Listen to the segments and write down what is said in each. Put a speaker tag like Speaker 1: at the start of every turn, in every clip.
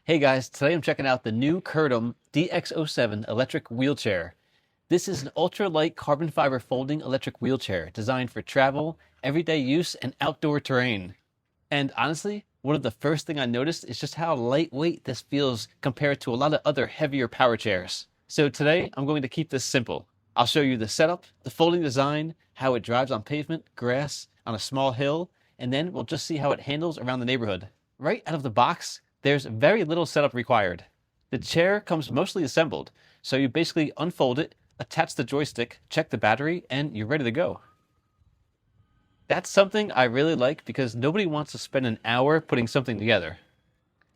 Speaker 1: Hey guys, today I'm checking out the new KERDOM DX07 electric wheelchair. This is an ultra-light carbon fiber folding electric wheelchair designed for travel, everyday use, and outdoor terrain. And honestly, one of the first thing I noticed is just how lightweight this feels compared to a lot of other heavier power chairs. So today I'm going to keep this simple. I'll show you the setup, the folding design, how it drives on pavement, grass, on a small hill, and then we'll just see how it handles around the neighborhood. Right out of the box, there's very little setup required. The chair comes mostly assembled, so you basically unfold it, attach the joystick, check the battery, and you're ready to go. That's something I really like because nobody wants to spend an hour putting something together.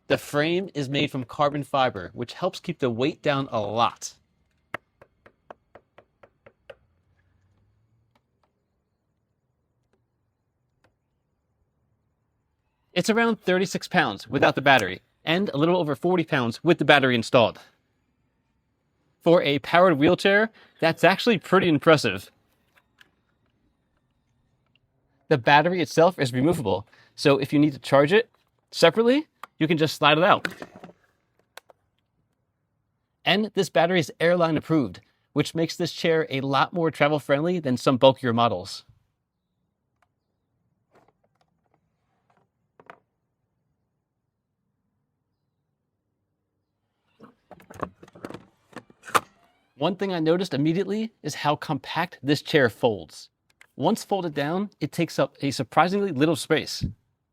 Speaker 1: The frame is made from carbon fiber, which helps keep the weight down a lot. It's around 36 pounds without the battery, and a little over 40 pounds with the battery installed. For a powered wheelchair, that's actually pretty impressive. The battery itself is removable, so if you need to charge it separately, you can just slide it out. And this battery is airline approved, which makes this chair a lot more travel friendly than some bulkier models. One thing I noticed immediately is how compact this chair folds. Once folded down, it takes up a surprisingly little space.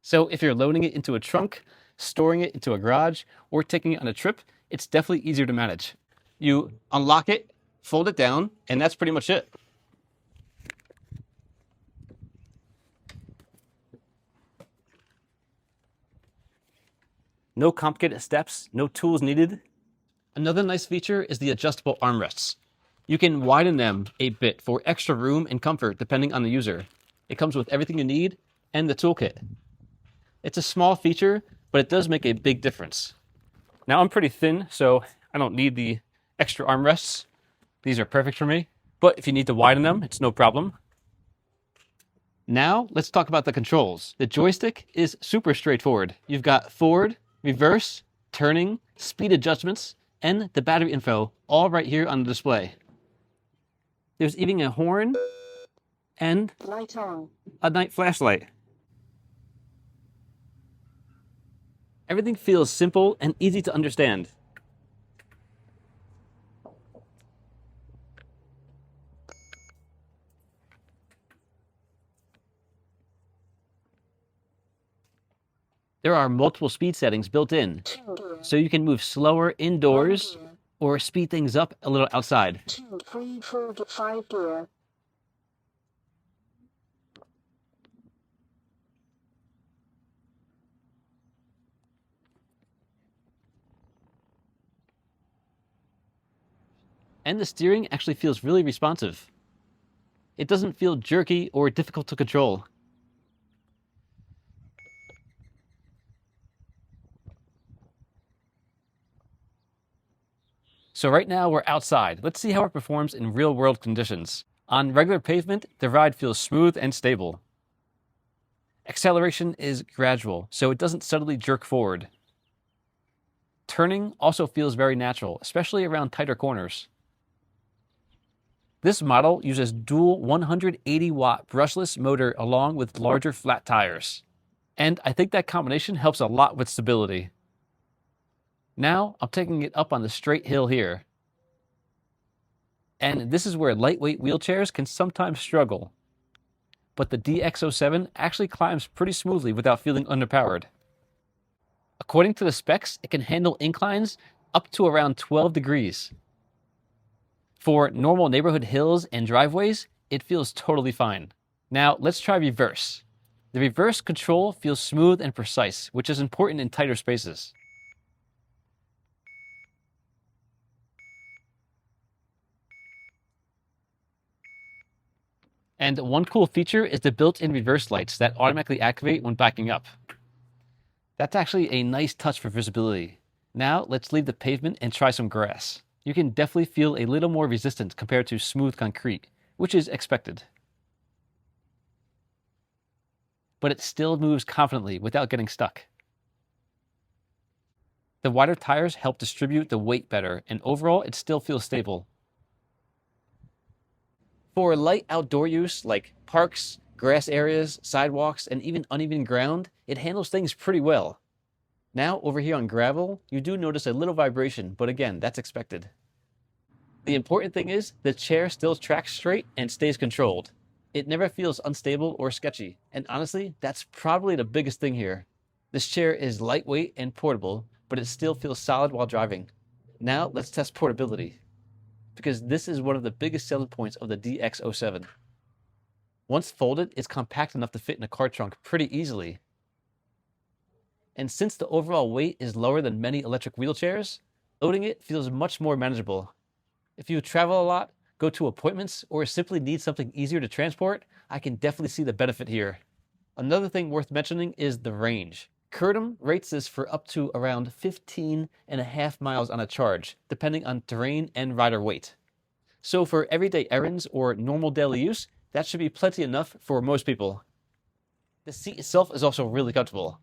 Speaker 1: So if you're loading it into a trunk, storing it into a garage, or taking it on a trip, it's definitely easier to manage. You unlock it, fold it down, and that's pretty much it. No complicated steps, no tools needed. Another nice feature is the adjustable armrests. You can widen them a bit for extra room and comfort depending on the user. It comes with everything you need and the toolkit. It's a small feature, but it does make a big difference. Now I'm pretty thin, so I don't need the extra armrests. These are perfect for me, but if you need to widen them, it's no problem. Now let's talk about the controls. The joystick is super straightforward. You've got forward, reverse, turning, speed adjustments, and the battery info all right here on the display. There's even a horn and light on. A night flashlight. Everything feels simple and easy to understand. There are multiple speed settings built in, so you can move slower indoors or speed things up a little outside.
Speaker 2: 2, 3, 4, 5 gear.
Speaker 1: And the steering actually feels really responsive. It doesn't feel jerky or difficult to control. So right now we're outside. Let's see how it performs in real-world conditions. On regular pavement, the ride feels smooth and stable. Acceleration is gradual, so it doesn't suddenly jerk forward. Turning also feels very natural, especially around tighter corners. This model uses dual 180-watt brushless motor along with larger flat tires. And I think that combination helps a lot with stability. Now I'm taking it up on the straight hill here. And this is where lightweight wheelchairs can sometimes struggle. But the DX07 actually climbs pretty smoothly without feeling underpowered. According to the specs, it can handle inclines up to around 12 degrees. For normal neighborhood hills and driveways, it feels totally fine. Now let's try reverse. The reverse control feels smooth and precise, which is important in tighter spaces. And one cool feature is the built-in reverse lights that automatically activate when backing up. That's actually a nice touch for visibility. Now let's leave the pavement and try some grass. You can definitely feel a little more resistance compared to smooth concrete, which is expected. But it still moves confidently without getting stuck. The wider tires help distribute the weight better, and overall it still feels stable. For light outdoor use like parks, grass areas, sidewalks, and even uneven ground, it handles things pretty well. Now, over here on gravel, you do notice a little vibration, but again, that's expected. The important thing is the chair still tracks straight and stays controlled. It never feels unstable or sketchy, and honestly, that's probably the biggest thing here. This chair is lightweight and portable, but it still feels solid while driving. Now, let's test portability, because this is one of the biggest selling points of the DX07. Once folded, it's compact enough to fit in a car trunk pretty easily. And since the overall weight is lower than many electric wheelchairs, loading it feels much more manageable. If you travel a lot, go to appointments, or simply need something easier to transport, I can definitely see the benefit here. Another thing worth mentioning is the range. KERDOM rates this for up to around 15.5 miles on a charge, depending on terrain and rider weight. So for everyday errands or normal daily use, that should be plenty enough for most people. The seat itself is also really comfortable.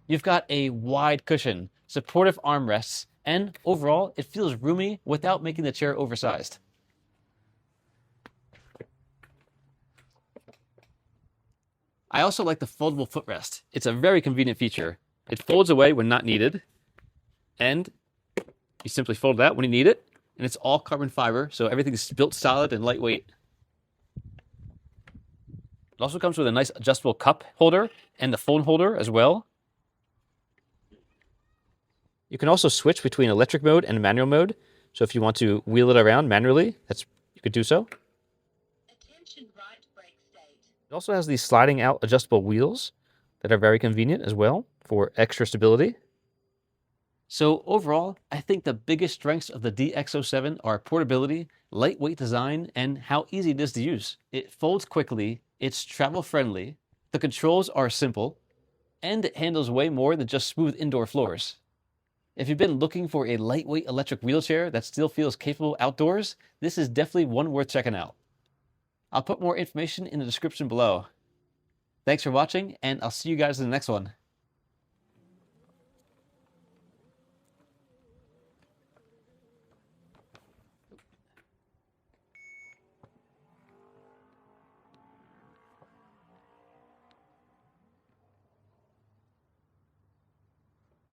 Speaker 1: You've got a wide cushion, supportive armrests, and overall, it feels roomy without making the chair oversized. I also like the foldable footrest. It's a very convenient feature. It folds away when not needed, and you simply fold it out when you need it, and it's all carbon fiber, so everything's built solid and lightweight. It also comes with a nice adjustable cup holder and the phone holder as well. You can also switch between electric mode and manual mode, so if you want to wheel it around manually, you could do so. It also has these sliding out adjustable wheels that are very convenient as well for extra stability. So overall, I think the biggest strengths of the DX07 are portability, lightweight design, and how easy it is to use. It folds quickly, it's travel friendly, the controls are simple, and it handles way more than just smooth indoor floors. If you've been looking for a lightweight electric wheelchair that still feels capable outdoors, this is definitely one worth checking out. I'll put more information in the description below. Thanks for watching, and I'll see you guys in the next one.